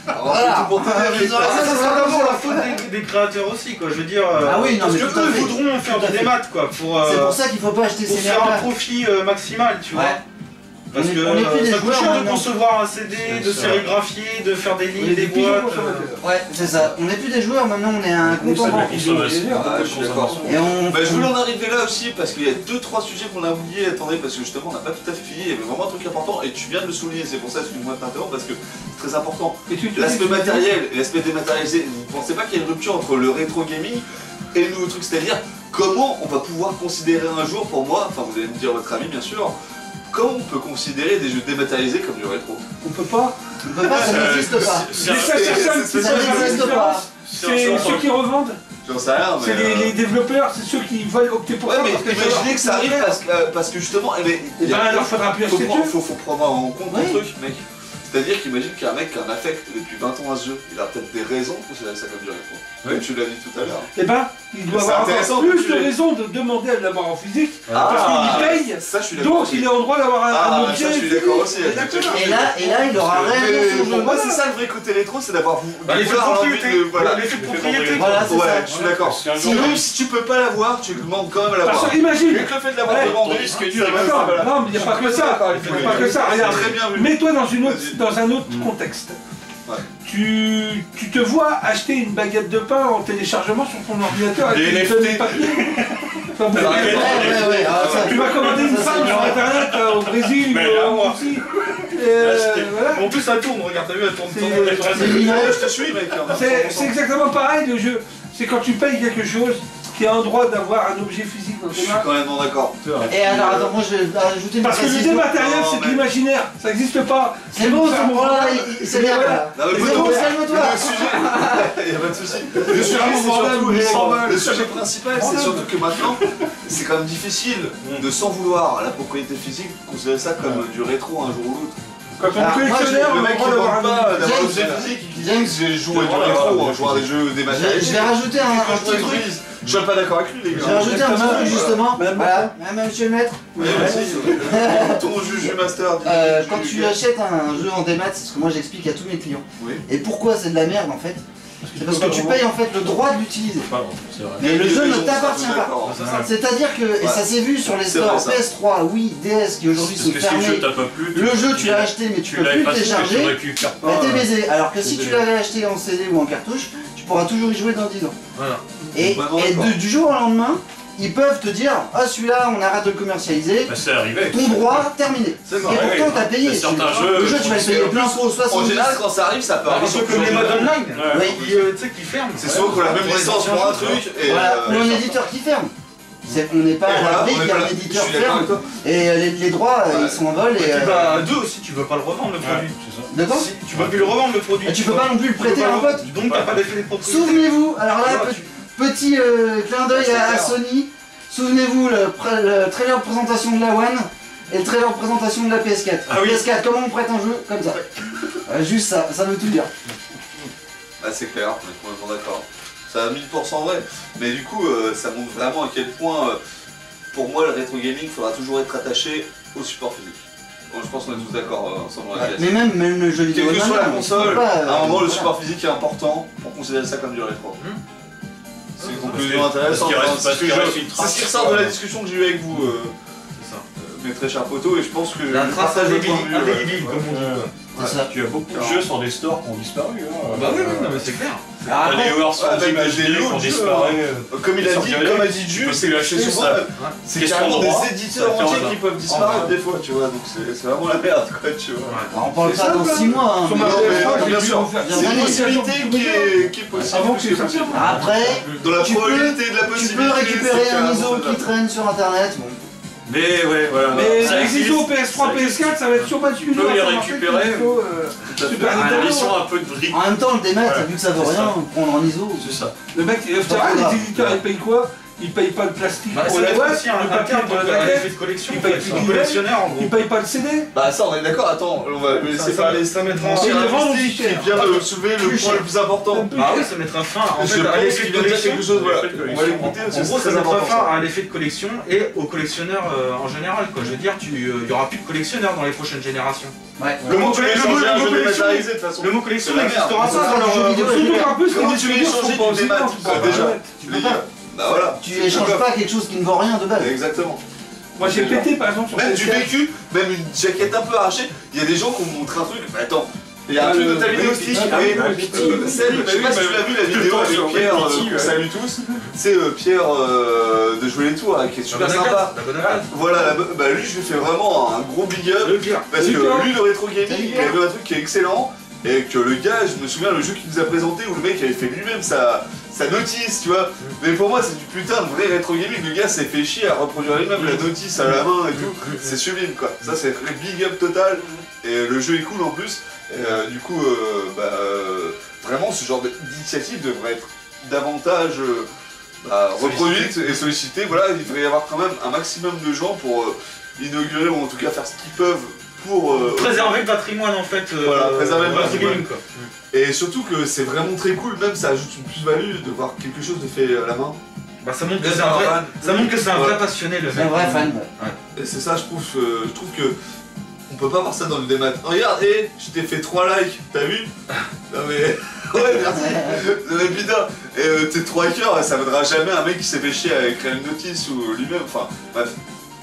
S1: Voilà.
S2: Ça sera d'abord la faute des créateurs aussi, quoi. Je veux dire.
S3: Ah oui, non,
S2: parce
S3: mais
S2: que eux voudront faire des maths, quoi.
S3: C'est pour ça qu'il faut pas acheter ces merdes.
S2: Pour faire un profit maximal, tu vois. Parce que ça coûte cher de concevoir un CD, de sérigraphier, de faire des lignes, des boîtes.
S3: Ouais, c'est ça. On n'est plus des joueurs, maintenant on est un compte en banque.
S1: Je suis d'accord. Je voulais en arriver là aussi parce qu'il y a 2-3 sujets qu'on a oubliés. Attendez, parce que justement on n'a pas tout à fait fini. Il y avait vraiment un truc important et tu viens de le souligner. C'est pour ça que moi je t'interromps parce que c'est très important. L'aspect matériel et l'aspect dématérialisé. Vous ne pensez pas qu'il y a une rupture entre le rétro gaming et le nouveau truc? C'est-à-dire comment on va pouvoir considérer un jour, pour moi, enfin vous allez me dire votre avis bien sûr, comment on peut considérer des jeux dématérialisés comme du rétro?
S4: On peut pas.
S3: Ça n'existe pas.
S4: Ça n'existe pas. C'est ceux qui revendent.
S1: J'en sais rien, mais.
S4: C'est les développeurs, c'est ceux qui veulent opter pour ça.
S1: Ouais, mais imaginez que ça arrive parce que justement.
S4: Il leur faudra plus acheter.
S1: Faut prendre en compte un truc, mec. C'est-à-dire qu'imagine qu'il y a un mec qui a un affect depuis 20 ans à ce jeu, il a peut-être des raisons pour considérer ça comme du rétro. Comme tu l'as dit tout à l'heure.
S4: Eh ben, il doit avoir encore plus de raisons de demander à l'avoir en physique, parce qu'il paye,
S1: ça, je suis d'accord
S4: donc
S1: aussi.
S4: il est en droit d'avoir un objet.
S1: Ça, je suis d'accord aussi.
S3: Et là, il aura rien sur le jeu.
S1: Pour moi, c'est ça le vrai côté rétro, c'est d'avoir
S2: l'effet de propriété. L'effet de propriété.
S3: Ouais,
S1: je suis d'accord. Sinon, si tu peux pas l'avoir, tu demandes quand même à l'avoir.
S4: Parce que imagine.
S1: Avec le fait de l'avoir demandé, ce que tu
S4: non, mais il n'y a pas que ça. Il n'y a pas que ça. Regarde, mets-toi dans un autre contexte.
S1: Ouais.
S4: Tu te vois acheter une baguette de pain en téléchargement sur ton ordinateur avec une tonne de papier. Enfin, bon, tu vas commander une femme sur internet au Brésil ou en Russie.
S2: En plus ça tourne, regarde, t'as vu, elle tourne.
S1: Je te suis, mec.
S4: C'est exactement pareil le jeu. C'est quand tu payes quelque chose qui a un droit d'avoir un objet physique dans tes mains.
S1: Je suis quand même d'accord.
S3: Et alors, attends, moi je vais ajouter une
S4: parce que le dématériel, c'est de l'imaginaire, ça n'existe pas.
S3: C'est bon, c'est bien là.
S1: C'est bon, calme-toi. Il n'y a pas de soucis. Le sujet principal, c'est surtout que maintenant, c'est quand même difficile de, sans vouloir la propriété physique, considérer ça comme du rétro un jour ou l'autre.
S4: Quand on est collectionneur,
S1: le mec qui ne demande pas d'avoir un objet physique, qui dit que j'ai joué du rétro, jouer à des jeux dématérialisés.
S3: Je vais rajouter un petit truc.
S1: Je suis pas d'accord avec lui, les gars.
S3: J'ai rajouté un petit truc justement. Voilà, monsieur le maître.
S1: Ton juge master.
S3: Quand tu achètes un jeu en démat, c'est ce que moi j'explique à tous mes clients. Et pourquoi c'est de la merde en fait? C'est parce que tu payes en fait le droit de l'utiliser. Mais le jeu ne t'appartient pas. C'est-à-dire que, et ça s'est vu sur les stores PS3, Wii, DS qui aujourd'hui sont fermés. Le jeu tu l'as acheté mais tu peux plus le télécharger. T'es baisé. Alors que si tu l'avais acheté en CD ou en cartouche, tu pourras toujours y jouer dans 10 ans. Et du jour au lendemain, ils peuvent te dire ah celui-là on arrête de le commercialiser, ton droit terminé. Et pourtant t'as payé. Le jeu tu vas le payer plein pot 60.
S1: En général quand ça arrive ça peut arriver.
S2: Sauf que les modes online, tu sais qu'ils ferment.
S1: C'est souvent qu'on a la même licence pour un truc.
S3: Ou un éditeur qui ferme. On n'est pas à l'abri qu'il y a un éditeur ferme et les droits ils sont en vol.
S2: Et à 2 aussi, tu veux pas le revendre le produit.
S3: D'accord.
S2: Tu peux plus le revendre le produit.
S3: Tu peux pas non plus le prêter à un pote.
S2: Donc t'as pas d'effet de propriété.
S3: Souvenez-vous, alors là, petit clin d'œil à Sony. Souvenez-vous le trailer de présentation de la One et le trailer de présentation de la PS4.
S5: Ah oui.
S3: PS4, comment on prête un jeu comme ça. Juste ça veut tout dire.
S1: Ah c'est clair, on est complètement d'accord. Ça a 1000% vrai. Mais du coup, ça montre vraiment à quel point, pour moi, le rétro gaming, faudra toujours être attaché au support physique. Bon, je pense qu'on est tous d'accord ensemble.
S3: Mais même le jeu vidéo.
S1: Quelle que soit la console, à un moment, le
S3: voilà.
S1: support physique est important pour considérer ça comme du rétro. C'est une conclusion
S5: Parce
S1: intéressante.
S5: qu'il
S1: C'est ce qui ressort de la discussion que j'ai eue avec vous, mes très chers potos, et je pense que
S2: La
S1: je
S2: trace
S1: partage votre point de vue.
S2: indélébile, comme on dit.
S5: Tu as beaucoup de jeux sur des stores qui ont disparu.
S2: Bah oui, non mais c'est clair.
S5: Les Warsons imaginés qui ont disparu.
S1: Comme il a dit, comme a dit Jules, c'est souvent c'est carrément des éditeurs entiers qui peuvent disparaître des fois, tu vois, donc c'est vraiment la merde quoi, tu vois.
S3: On parle pas dans 6 mois.
S4: Sur ma PS3,
S1: bien
S4: j'ai
S1: sûr,
S4: pu en faire
S1: c'est une possibilité qui est possible.
S4: Avant que c'est sorti.
S3: Après,
S1: Dans la
S3: tu peux-
S1: probabilité de la
S3: tu
S1: possibilité.
S3: peux récupérer
S1: c'est
S3: un
S1: carrément
S3: ISO qui
S1: faisable.
S3: traîne sur internet. Bon.
S5: Mais ouais, voilà.
S4: Mais
S5: ça
S4: les
S5: existe,
S4: ISO PS3, PS4, ça va être surbattu.
S5: Tu peux les récupérer.
S4: Super
S5: Ah,
S4: Nintendo.
S5: ils sont un peu de briques.
S3: En même temps, le démat,
S5: Voilà.
S3: vu que ça vaut
S5: C'est
S3: rien, prendre en ISO.
S5: C'est ça.
S4: Le mec, les éditeurs, ils payent quoi? Ils payent pas le plastique
S2: Bah,
S4: pour
S2: ça
S4: la
S2: dépend
S4: boîte,
S2: aussi,
S4: le
S2: un
S4: papier
S2: terme
S4: pour la
S2: de
S4: jaquette,
S2: l'effet de collection.
S4: il paye
S2: C'est
S4: plus
S2: un
S4: du
S2: collectionneur en gros.
S4: ils payent pas le CD.
S1: Bah ça on est d'accord, attends, on va laisser parler
S2: Ça mettra
S1: mon
S4: Et ils le vendent
S1: artistique
S4: aussi
S1: qui
S4: cher.
S1: vient de soulever le point le plus important.
S2: Ah oui, ça mettra fin en
S1: Je
S2: fait à
S1: pense
S2: l'effet
S1: qu'il
S2: de
S1: vient de dire
S2: collection.
S1: quelque chose, voilà.
S5: L'effet de
S1: On va
S5: collection.
S1: l'écouter,
S2: En gros, ça mettra fin à l'effet de collection et aux collectionneurs en général. Quoi. Je veux dire, il y aura plus de collectionneurs dans les prochaines générations.
S3: Ouais.
S1: Comment tu veux changer un jeu
S2: collection-
S1: dématérialisé de toute façon?
S2: Le mot collection
S1: C'est la
S2: n'existera
S1: merde.
S2: pas
S3: Ça,
S2: dans
S3: le jeu
S2: leur
S3: vidéo,
S4: Surtout qu'en plus,
S1: Comment
S4: les
S1: tu veux
S4: distributeurs
S1: changer
S4: sont pas
S1: du
S4: aussi
S1: démat
S4: forts,
S1: Bah,
S4: tu
S1: déjà.
S4: vois.
S3: Tu peux pas.
S1: Bah voilà.
S3: Tu échanges pas quelque chose qui ne vaut rien de base.
S1: Exactement.
S4: Moi j'ai pété par exemple sur
S1: Même du
S4: PS4.
S1: vécu, même une jaquette un peu arrachée, il y a des gens qui ont montré un truc, mais attends, il y a un
S4: Ah,
S1: truc de
S4: le-
S1: ta vidéo
S4: oui,
S1: stick,
S4: ah,
S1: oui,
S4: oui,
S1: Seb, je sais pas si tu l'as vu la vidéo avec Pierre, qu'on salue tous, c'est Pierre de Jouer les Tours, qui est super sympa.
S2: La bonne adresse.
S1: Voilà, bah lui je lui fais vraiment un gros big up,
S2: Le pire.
S1: parce que
S4: Salut, Pierre.
S1: lui le rétro gaming,
S3: Salut,
S1: il
S3: Pierre.
S1: avait un truc qui est excellent, et que le gars, je me souviens le jeu qu'il nous a présenté où le mec avait fait lui-même sa notice, tu vois. Mais pour moi c'est du putain de vrai rétro gaming, le gars s'est fait chier à reproduire lui-même la notice à la main et tout, c'est sublime quoi. Ça c'est big up total, et le jeu est cool en plus, et du coup vraiment ce genre d'initiative devrait être davantage reproduite et sollicitée. Voilà, il devrait y avoir quand même un maximum de gens pour inaugurer ou en tout cas faire ce qu'ils peuvent pour
S2: Préserver le patrimoine en fait.
S1: Voilà, préserver le
S2: rétro
S1: patrimoine.
S2: gaming, quoi.
S1: et surtout que c'est vraiment très cool, même ça ajoute une plus-value de voir quelque chose de fait à la main.
S2: Bah, ça montre que c'est un vrai, vrai passionné le
S3: C'est un
S2: mec.
S3: vrai fan.
S1: Et c'est ça, je trouve que on peut pas voir ça dans le démat. Regarde, je t'ai fait 3 likes, t'as vu? Non mais ouais, merci. Non mais putain, et tes 3 cœurs, ça vaudra jamais un mec qui s'est fait chier à écrire une notice ou lui-même. Enfin bref.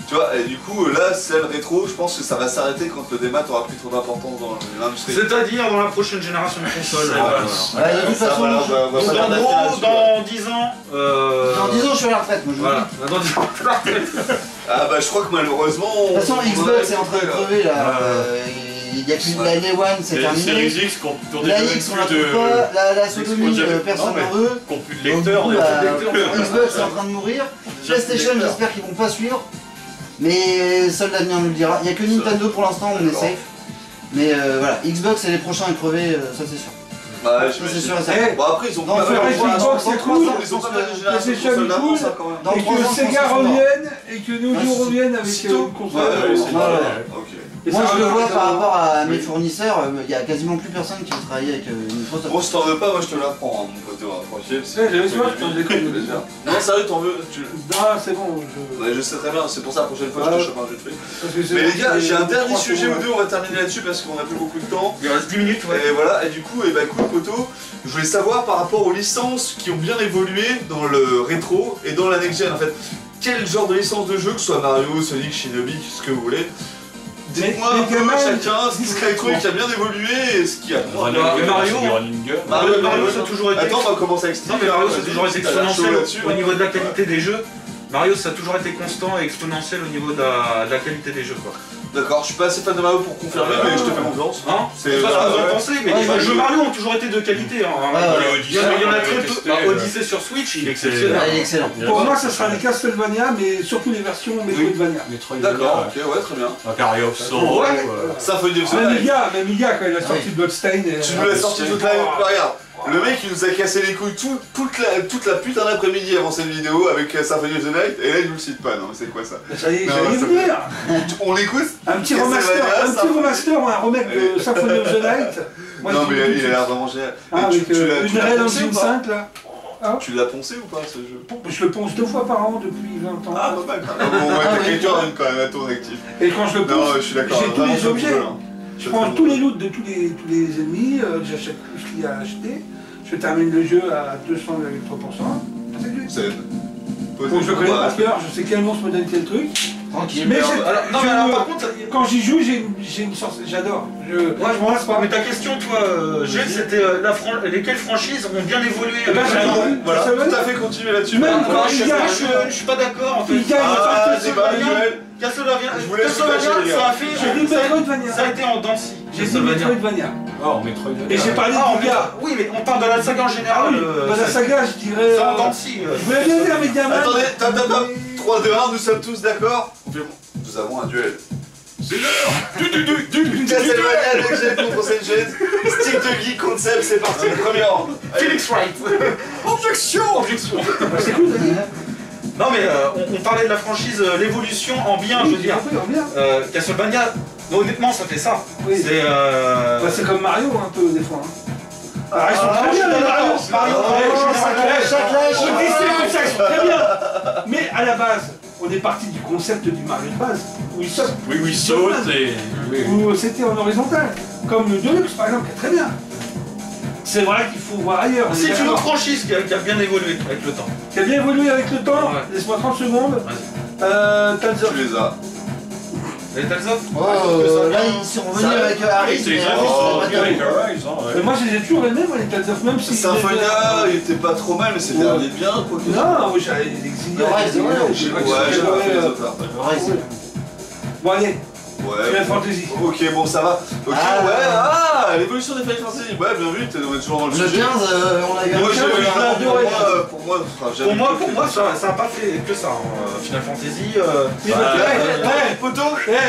S1: Tu vois, et du coup là, celle rétro, je pense que ça va s'arrêter quand le démat aura plus trop d'importance dans l'industrie.
S2: C'est-à-dire dans la prochaine génération de consoles.
S3: Ouais, de toute
S1: Ça,
S3: façon,
S1: voilà,
S3: je-
S1: on va
S3: je-
S1: faire
S2: En
S1: la
S2: gros,
S1: finale,
S2: dans 10 ans.
S3: dans 10 ans, je suis à la retraite, moi je vous le
S2: Voilà,
S3: dis.
S2: dans 10 ans.
S1: Ah bah je crois que malheureusement.
S3: De toute façon, Xbox est en train de crever là.
S5: Ouais.
S3: Il y a plus de l'année One, c'est
S5: Les
S3: terminé.
S5: Series X qui ont
S3: La X, on la trouve pas. La sodomie, personne
S5: Non, mais-
S3: n'en veut.
S5: qui ont plus de
S3: Donc,
S5: lecteurs.
S3: du coup,
S5: des
S3: bah,
S5: lecteurs.
S3: Xbox est en train de mourir. PlayStation, j'espère qu'ils vont pas suivre. Mais seul l'avenir nous le dira. Il n'y a que Nintendo pour l'instant, on est safe. Mais voilà, Xbox et les prochains à crever, ça c'est sûr.
S1: Bah,
S3: Ça c'est sûr et
S1: j'imagine.
S3: certain.
S1: Bon après ils ont
S3: Dans
S1: pas
S3: le
S1: mal de
S3: Xbox,
S1: générations,
S4: c'est
S1: dans
S4: cool.
S1: 3 ans, ils ont pas mal de générations de
S4: PlayStation
S1: consoles
S4: est
S1: d'avance,
S4: cool.
S1: ça, quand même.
S3: Dans
S4: Et
S3: 3 ans,
S4: que
S3: je pense
S4: Sega
S3: qu'ils sont morts.
S4: revienne et que Neo revienne avec
S1: Sitôt.
S4: une console.
S1: Ouais, c'est
S3: Voilà.
S1: Ok.
S4: Et
S3: Moi
S4: ça
S3: je le
S4: va
S3: vois
S4: faire
S3: par
S4: un-
S3: rapport à mes fournisseurs, il y a quasiment plus personne qui veut travailler avec Microsoft.
S1: Bon, si t'en veux pas, moi je te l'apprends, hein, mon pote, tranquille.
S4: Ouais, j'avais soif, je t'en déconne.
S1: Non, sérieux, t'en veux
S4: Non, c'est bon.
S1: Ouais, je sais très bien, c'est pour ça la prochaine fois je te chope un jeu de fric.
S4: Parce que c'est-
S1: Mais les gars, j'ai un dernier
S4: 3
S1: sujet
S4: secondes.
S1: ou deux, on va terminer là-dessus parce qu'on a plus beaucoup de temps.
S2: Il reste 10 minutes, ouais.
S1: Et voilà, et du coup, cool poteau, je voulais savoir par rapport aux licences qui ont bien évolué dans le rétro et dans la next-gen en fait. Quel genre de licence de jeu, que ce soit Mario, Sonic, Shinobi, ce que vous voulez. Dites-moi un peu
S4: Megaman,
S1: chacun ce qui serait le truc qui a bien évolué et ce qui a moins.
S2: Mario,
S5: Running Gun.
S2: Mario, ça a toujours été.
S1: Attends, on va commencer avec Steve.
S2: Non mais Mario ça a toujours été
S1: T'as l'air chaud
S2: exponentiel
S1: là-dessus,
S2: au
S1: hein.
S2: niveau de la qualité des jeux. Mario ça a toujours été constant et exponentiel au niveau de la qualité des jeux quoi.
S1: D'accord, je suis pas assez fan de Mario pour confirmer, mais je te fais confiance.
S2: Hein c'est pas ce que vous en pensez, mais les jeux Mario ont toujours été de qualité. Il y en a très peu. Odyssey sur Switch, il est
S3: excellent.
S4: Pour moi, ça sera les Castlevania, mais surtout les versions Metroidvania.
S1: D'accord, ok, ouais, très bien.
S5: Ocarina of Time.
S1: Symphonie of the Night.
S4: Même Amiga, quand il a sorti Bloodstained.
S1: Tu nous l'as sorti toute la... Regarde, le mec il nous a cassé les couilles toute la putain d'après-midi avant cette vidéo avec Symphony of the Night, et là il nous le cite pas, non mais c'est quoi ça?
S4: Ça y est, j'allais venir.
S1: On l'écoute?
S4: Un petit remaster ou un remake de Symphony of the Night.
S1: Non mais il a l'air vraiment génial.
S4: Une Red Engine 5 là.
S1: Ah. Tu l'as poncé ou pas ce jeu?
S4: Je le ponce 2 fois par an depuis 20 ans.
S1: Ah pas mal. Bon ouais, t'as quelqu'un quand même à ton actif.
S4: Et quand je le ponce,
S1: non, je suis d'accord,
S4: j'ai tous les objets. Je prends tous les loots de tous les ennemis, j'achète tout ce qu'il y a à acheter, je termine le jeu à 200,3%. C'est lui. Bon, je connais par cœur, je sais quel monstre me donne quel truc.
S3: Tranquille.
S4: Mais par contre, quand j'y joue, j'ai une sorte, j'adore. Moi je m'en lasse pas.
S2: Mais ta question, toi, Gilles, c'était lesquelles franchises ont bien évolué.
S1: Voilà, tout à fait, continuer là-dessus.
S2: Je suis pas d'accord en fait. Castlevania, ça a été en Dancy.
S4: J'ai dit Metroidvania.
S5: Oh, Metroidvania.
S4: Et j'ai parlé de Megaman.
S2: Oui, mais on parle de la saga en général.
S4: La saga, je dirais.
S2: C'est en Dancy.
S4: Je voulais bien dire Megaman.
S1: Attendez, 3, 2, 1, nous sommes tous d'accord? Nous avons un duel. C'est l'heure du Castlevania Next Gen contre Sengen. Stick de geek contre Seb, c'est parti. Premier rang.
S2: Felix Wright. Objection.
S4: C'est cool.
S2: Non mais on parlait de la franchise, l'évolution en bien, je veux dire. Castlevania, honnêtement ça fait ça.
S4: Oui. C'est comme Mario un peu des fois. Ils sont très bien les Mario. Ils sont très bien. Mais à la base, on est parti du concept du Mario de base. Où il saute.
S5: Oui, il saute et...
S4: Où c'était en horizontal. Comme le Deluxe par exemple, qui est très bien. C'est vrai qu'il faut voir ailleurs.
S2: C'est une autre franchise qui a bien évolué avec le temps.
S4: Qui a bien évolué avec le temps. Laisse-moi 30 secondes.
S1: Tu les as.
S2: Les Tales of?
S3: Oh, là ils sont revenus avec Harris.
S4: Mais moi je les ai toujours aimés, moi les Tales of, même si.
S1: Symphonia, il était pas trop mal, mais c'est le dernier bien quoi.
S4: Non, moi j'avais les Exiliés.
S1: Ouais, j'ai pas fait les autres là.
S4: Bon allez.
S1: Ouais.
S4: Final Fantasy.
S1: Ok, bon, ça va. Ok, ouais, l'évolution des Final Fantasy. Ouais, bien vu, on est toujours dans le sujet.
S3: Le 15, on a eu
S1: Moi,
S3: un
S1: pour moi,
S2: ça n'a pas fait que ça. Final Fantasy.
S1: Poto.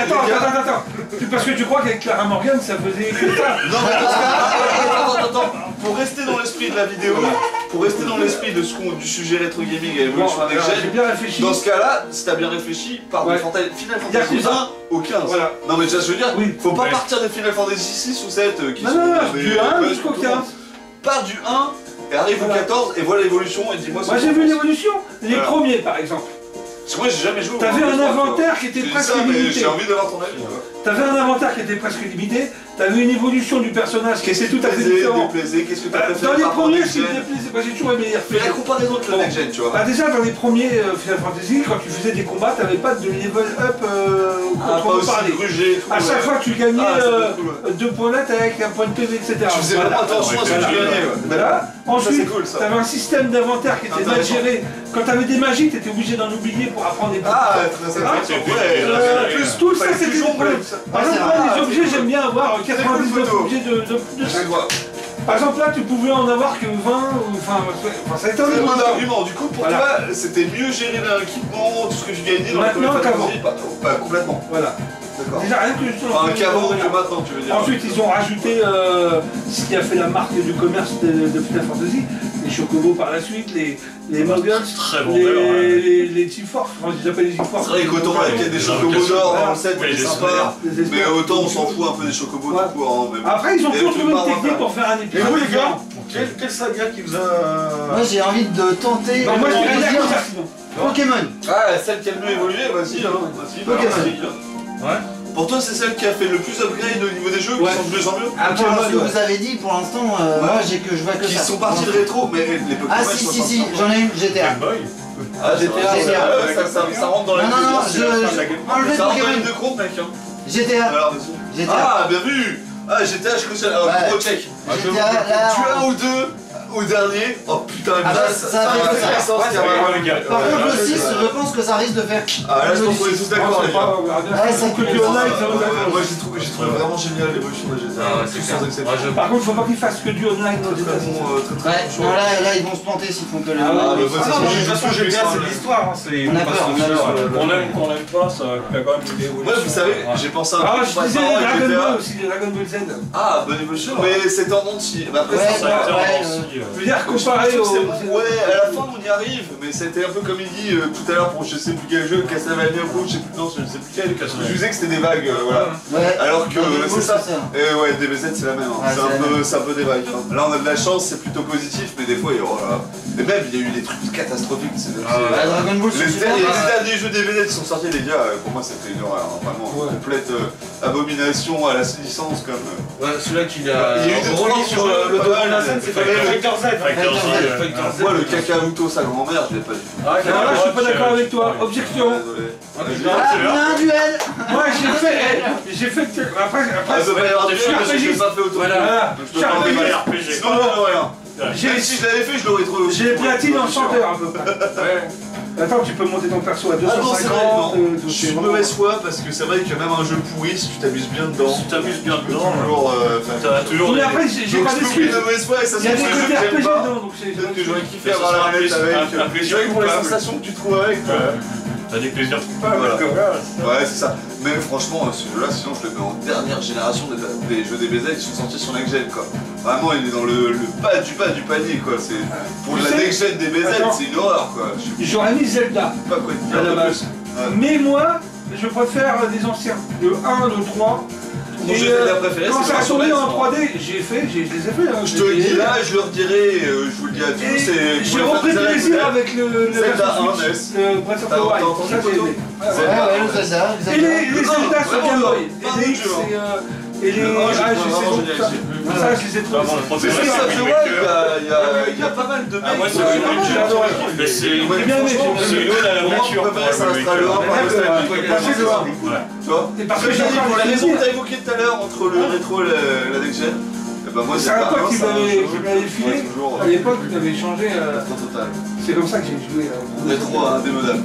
S4: Attends. Parce que tu crois qu'avec Clara Morgan, ça faisait que ça.
S1: Non, mais dans ce cas-là, attends. Pour rester dans l'esprit de la vidéo, pour rester dans l'esprit du sujet rétro gaming et l'évolution avec
S4: j'ai bien réfléchi.
S1: Dans ce cas-là, si t'as bien réfléchi, par Final Fantasy 1 au 15.
S4: Voilà.
S1: Non mais déjà je veux dire, faut pas partir de Final Fantasy 6 ou 7 qui sont
S4: du 1 jusqu'au 15.
S1: Pars du 1 et arrive au 14 et voilà l'évolution et dis-moi.
S4: Moi j'ai vu l'évolution. Les premiers par exemple.
S1: Parce que moi j'ai jamais joué.
S4: T'avais un inventaire qui était presque limité.
S1: J'ai envie d'avoir ton avis.
S4: T'avais un inventaire qui était presque limité. T'avais une évolution du personnage qui était tout à fait différent.
S1: Qu'est-ce que t'as préféré?
S4: Dans les premiers, ce qui me déplaisait, j'ai toujours aimé les
S1: Fais la comparaison de la Next Gen, tu vois.
S4: Déjà dans les premiers Final Fantasy, quand tu faisais des combats, t'avais pas de level up contre parler. À chaque fois tu gagnais 2 points net avec un point de PV, etc.
S1: Tu faisais vraiment attention à ce que tu gagnais.
S4: Voilà. Ensuite, t'avais un système d'inventaire qui était mal géré. Quand t'avais des magies, t'étais obligé d'en oublier pour apprendre des points.
S1: Ah, très intéressant.
S4: Plus tout ça, c'était des problèmes. Par exemple, les objets, j'aime bien avoir 99 objets de chaque fois. Par exemple, là, tu pouvais en avoir que 20, enfin, ça a été un
S1: bon argument. Du coup, pour toi, c'était mieux gérer l'équipement, tout ce que tu gagnais dans
S4: maintenant qu'avant.
S1: Complètement.
S4: Voilà.
S1: D'accord.
S4: Déjà, rien que juste.
S1: Enfin, qu'avant que maintenant, tu veux dire.
S4: Ensuite, ils ont rajouté ce qui a fait la marque du commerce de Final Fantasy, les chocobos par la suite, les Muggles, les Team Force, comment ils appellent les Team Force.
S1: C'est vrai qu'autant il y a des chocobos d'or dans le set, c'est sympa, mais autant on s'en fout un peu des chocobos tout court.
S4: Après, ils ont toujours trouvé une technique pour faire un épisode.
S2: Et vous, les gars, quelle saga qui vous a.
S3: Moi, j'ai envie de tenter.
S4: Moi, je dirais dire
S3: Pokémon.
S1: Ah, celle qui a le mieux évolué, vas-y, vas-y.
S3: Pokémon.
S1: Ouais. Pour toi, c'est celle qui a fait le plus upgrade au niveau des jeux, qui sont de mieux en mieux.
S3: À part ce que vous avez dit, pour l'instant, moi, je vois que ça.
S1: Qui sont partis de rétro, mais les Pokémon.
S3: Ah, si, j'en ai une, GTA.
S1: Ah, GTA, ça rentre dans la.
S3: Non, enlevez
S1: ça rentre dans
S3: Pokémon.
S1: de compte, mec.
S3: GTA.
S1: Ah, bien vu. Ah, GTA, je connais. Alors, gros check.
S3: GTA, là.
S1: Tu as un ou deux au dernier, oh putain,
S3: ça fait que ça. Par contre, le 6, je pense que ça risque de faire.
S1: Ah là, je pense qu'on est tous d'accord, les gars.
S3: Ouais, ça coûte du online, ça va.
S1: Moi, j'ai trouvé vraiment génial l'évolution de GTA.
S4: Par contre, faut pas qu'ils fassent que du online aux États-Unis.
S3: Ouais, non, là, ils vont se planter s'ils font que le.
S2: De toute façon, j'aime bien cette histoire.
S3: On a peur.
S5: On aime ou qu'on l'aime pas, ça fait quand même une évolution.
S1: Ouais, vous savez, j'ai pensé un peu.
S4: Ah, je disais Dragon Ball aussi, Dragon Ball Z.
S1: Ah, bonne évolution, mais c'est en entier. Après,
S4: Je veux dire, comparé au.
S1: Ouais, à la fin, on y arrive, mais c'était un peu comme il dit tout à l'heure pour je sais plus quel jeu, Castlevania Pro, je sais plus quel. Je disais que c'était des vagues, voilà.
S3: Ouais.
S1: Alors que c'est ça. Et ouais, DBZ c'est la même. C'est un peu des vagues. Là, on a de la chance, c'est plutôt positif, mais des fois, et même il y a eu des trucs catastrophiques.
S3: Dragon Ball,
S1: les derniers jeux DBZ qui sont sortis, les gars, pour moi, c'était une horreur, vraiment complète abomination à la licence comme.
S6: Ouais, celui-là qu'il a.
S1: Il y a eu des
S6: relié sur le devant de la scène, c'est Factor Z.
S1: Moi, le cacahuto, sa grand-mère, je l'ai pas du tout.
S4: Ah, là, je suis pas d'accord avec toi. Objection.
S3: un duel.
S4: Moi, j'ai fait. Après,
S1: ça peut pas y avoir des choses parce que je l'ai pas fait autant.
S4: Voilà.
S1: Je peux pas en faire RPG. Sinon, non, rien. Même si je l'avais fait, je l'aurais trouvé aussi.
S4: J'ai platine en chanteur à peu près. Attends, tu peux monter ton perso à 250.
S1: Je suis de mauvaise foi parce que c'est vrai que même un jeu pourri, si tu t'amuses bien dedans.
S5: Si tu t'amuses bien dedans,
S1: toujours.
S4: Mais après, j'ai pas d'excuses.
S1: de mauvaise foi et ça
S4: Il y a des côtés RPG dedans, donc
S1: peut-être que j'aurais kiffé avoir la manette avec.
S5: un plaisir
S1: Pour les
S5: coupable.
S1: sensations que tu trouves avec.
S5: T'as des plaisirs coupables.
S1: Ouais, c'est ça. Mais franchement, ce jeu-là, sinon je le mets en dernière génération des jeux DBZ qui sont sortis sur Next Gen, quoi. Vraiment, il est dans le bas du panier, quoi. C'est pour la Next Gen DBZ, c'est une horreur, quoi.
S4: J'aurais mis Zelda
S1: Je sais pas quoi te dire
S4: à la
S1: de
S4: base.
S1: plus.
S4: Mais moi, je préfère des anciens. Le 1, le 3.
S1: Mon jeu Zelda préféré,
S4: quand
S1: c'est
S4: ça a tourné
S1: Majora's
S4: en 3D, je les ai fait. Hein,
S1: Je te le dis là, je leur dirai, je vous le dis à tous, c'est.
S4: J'ai repris plaisir avec le
S1: Zelda 1 NES.
S4: le Breath of the Wild. Ça, j'ai aimé.
S3: Ouais, le Zelda.
S4: Et les Zelda sur Game Boy.
S1: Pas
S4: Et
S1: de
S4: les
S1: jeu,
S4: et les. Ah, je les ai trouvés.
S1: C'est ça, il y a pas mal de mecs.
S5: Moi, c'est mais c'est une ode à la nature.
S1: Ça restera le 1 par nostalgie. Tu vois.
S4: Parce que
S1: J'ai dit pour la raison que t'as évoquée tout à l'heure entre le rétro et la next gen. Moi,
S4: c'est un pote qui m'avait filé. À l'époque, il avait changé. C'est comme ça que j'ai joué.
S1: Rétro indémodable.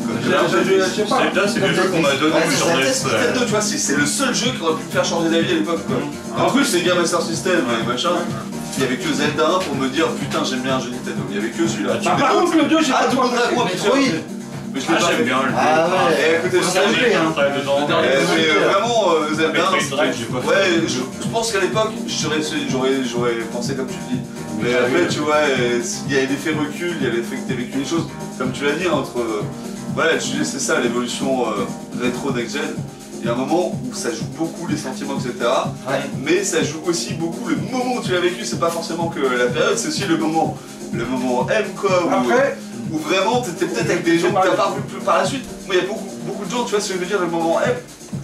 S5: Zelda, c'est le jeu qu'on m'a donné sur NES.
S1: Tu vois, c'est le seul jeu qui aurait pu me faire changer d'avis à l'époque. En plus, c'est bien Master System et machin. Il n'y avait que Zelda 1 pour me dire putain, j'aime bien un jeu Nintendo. Il n'y avait que celui-là.
S4: Par contre, le 2, j'ai pas
S1: trop Dragon Metroid. Mais je l'ai pas fait.
S5: J'aime bien le 2.
S3: Ah ouais.
S1: Écoutez,
S3: Ça me plaît, hein.
S1: mais vraiment, Zelda 1,
S5: ouais,
S1: je pense qu'à l'époque, j'aurais pensé comme tu le dis. Mais après, tu vois, il y a l'effet recul, il y a l'effet que tu as vécu les choses, comme tu l'as dit, entre. Voilà, tu dis, c'est ça l'évolution rétro next-gen. Il y a un moment où ça joue beaucoup les sentiments, etc.
S3: Ouais.
S1: Mais ça joue aussi beaucoup le moment où tu l'as vécu, c'est pas forcément que la période, c'est aussi le moment M, quoi.
S4: Après.
S1: Où vraiment t'étais peut-être avec des gens que t'as pas vu plus par la suite. Moi, il y a beaucoup de gens, tu vois ce que je veux dire, le moment M.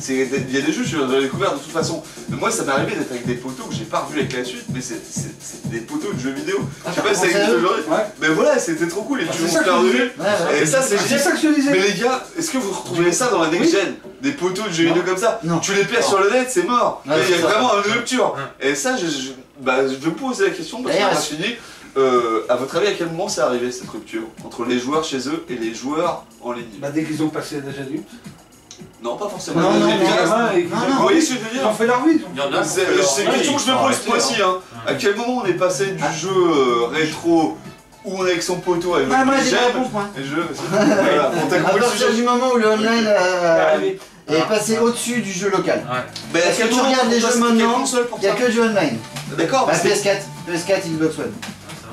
S1: Il y a des jeux que j'ai découvert de toute façon. Mais moi, ça m'est arrivé d'être avec des potos que j'ai pas revus avec la suite, mais c'est des potos de jeux vidéo. Je sais pas si ça existe aujourd'hui. Mais voilà, c'était trop cool. Et tu m'ont perdu. Et ça, c'est
S4: ça que je te disais.
S1: Mais les gars, est-ce que vous retrouvez ça dans la next gen? Des potos de jeux vidéo comme ça?
S3: Non.
S1: Tu les perds sur le net, c'est mort.
S3: Ouais,
S1: Il y a
S3: c'est ça.
S1: vraiment une rupture. Et ça, je vais me poser la question parce que je me suis dit. À votre avis, à quel moment c'est arrivé cette rupture entre les joueurs chez eux et les joueurs en ligne?
S4: Bah, dès qu'ils ont passé l'âge adulte.
S1: Non, pas forcément.
S3: Non, non,
S1: Vous voyez ce que je veux
S4: Ils
S1: dire?
S4: ont fait leur vie.
S5: Il y en a.
S1: C'est une question que je me pose moi aussi. Hein. À quel moment on est passé du jeu rétro où on est avec son poteau avec
S3: Ouais, moi j'ai
S1: j'aime
S3: la réponse, moi.
S1: et voilà, on t'a
S3: À
S1: compris le
S3: partir
S1: sujet.
S3: du moment où le online est passé au-dessus du jeu local.
S1: Mais
S3: Parce que tu regardes les jeux maintenant, il n'y a que du online.
S1: D'accord.
S3: Bah, PS4, Xbox One.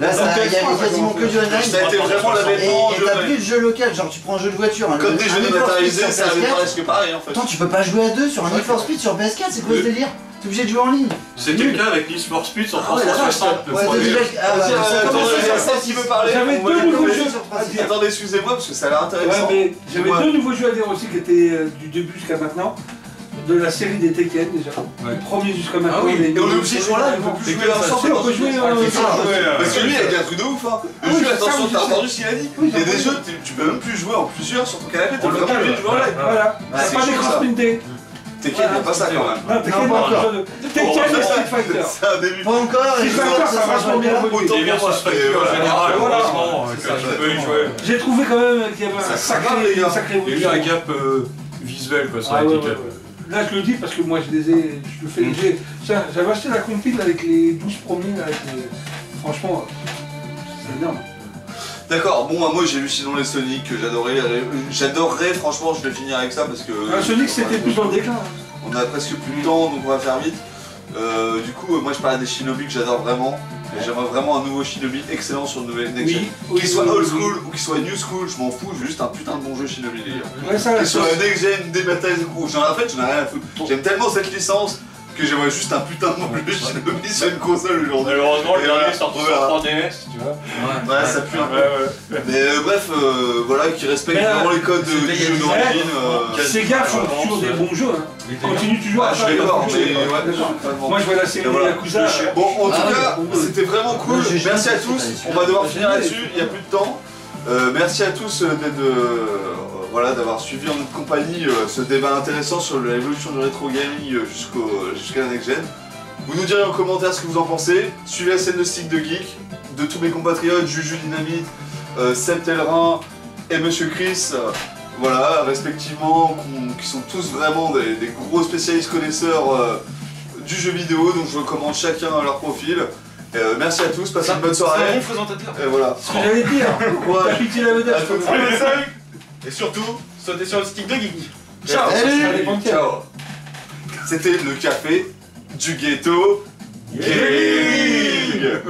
S3: Là, il y avait quasiment que du online.
S1: Ça a été vraiment l'avènement
S3: Et t'as plus de jeu local, genre tu prends un jeu de voiture.
S1: Comme des jeux dématérialisés, ça avait presque pareil en fait.
S3: Attends, tu peux pas jouer à deux sur un Need for Speed sur PS4, c'est quoi ce délire? T'es obligé de jouer en ligne.
S5: C'était le cas avec Need for Speed sur
S3: Ah ouais, la vache,
S5: 360.
S3: ouais,
S1: Qui veut parler?
S4: J'avais deux nouveaux jeux.
S1: Attendez, excusez-moi parce que ça a l'air intéressant.
S4: Ouais, mais j'avais deux nouveaux jeux à dire aussi qui étaient du début jusqu'à maintenant. De la série des Tekken déjà. Le premier jusqu'à maintenant.
S5: Ah oui,
S1: Et on est obligé de jouer là, on peut plus jouer ensemble.
S4: On peut jouer
S1: Parce que lui, il a dit un truc de ouf, hein. Le jeu, attention, t'as entendu ce qu'il a dit? Il y a des jeux, tu peux même plus jouer en plusieurs sur ton canapé, t'es vraiment obligé de jouer en live.
S4: Voilà.
S1: C'est
S4: Pas d'écran sprinté.
S1: Tekken, il n'y a pas ça quand même.
S4: Non, Tekken, pas encore. Tekken et Street Fighter.
S1: C'est un début.
S3: Pas encore,
S4: Street Fighter, ça va vachement bien évolué.
S5: Et bien sûr, Street Fighter en général, heureusement, tu peux y jouer.
S4: J'ai trouvé quand même qu'il y avait un sacré
S5: Il y a eu
S4: évolution.
S5: un gap visuel, quoi, sur
S4: Ah
S5: la
S4: ouais,
S5: Tekken.
S4: Là, je le dis parce que moi, je le fais. J'avais acheté la compile avec les 12 premiers, avec les... Franchement, c'est énorme.
S1: D'accord, bon, moi j'ai vu sinon les Sonic que j'adorerais, franchement, je vais finir avec ça parce que.
S4: Sonic, c'était plus dans le déclin.
S1: On a presque plus de temps, donc on va faire vite. Du coup, moi je parlais des Shinobi que j'adore vraiment. Et j'aimerais vraiment un nouveau Shinobi excellent sur le nouvel Next Gen. Qu'il soit old school ou qu'il soit new school, je m'en fous, je veux juste un putain de bon jeu Shinobi, les gars. Qu'il soit Next Gen, dématérialisé ou en fait, j'en ai rien à foutre. J'aime tellement cette licence que j'aimerais juste un putain de bon jeu Shinobi sur une console aujourd'hui.
S5: Malheureusement, le dernier sorti sur 3DS, tu vois.
S1: Ouais, ça pue un peu. Mais bref, voilà, qui respecte vraiment les codes du jeu d'origine.
S4: Ces gars font toujours des bons jeux. Continue toujours à
S1: faire des bons jeux.
S4: Moi, je vois la série Yakuza.
S1: Bon, en tout cas, c'était vraiment cool. Merci à tous. On va devoir finir là-dessus, il n'y a plus de temps. Merci à tous d'avoir suivi en notre compagnie ce débat intéressant sur l'évolution du rétro gaming jusqu'à la next gen. Vous nous direz en commentaire ce que vous en pensez. Suivez la scène de Stick de Geek, de tous mes compatriotes, Juju Dynamite, Seb Tellerin et Monsieur Chris, voilà, respectivement, qui sont tous vraiment des gros spécialistes connaisseurs du jeu vidéo, donc je recommande chacun leur profil. Merci à tous, passez une bonne soirée.
S6: C'est un bon présentateur.
S1: Et voilà.
S4: Ce que j'allais dire, t'as pitié la vedette.
S6: Salut. Et surtout, sautez sur le stick de geek.
S1: Ciao.
S4: Salut.
S1: Ciao. C'était le café du ghetto gaming.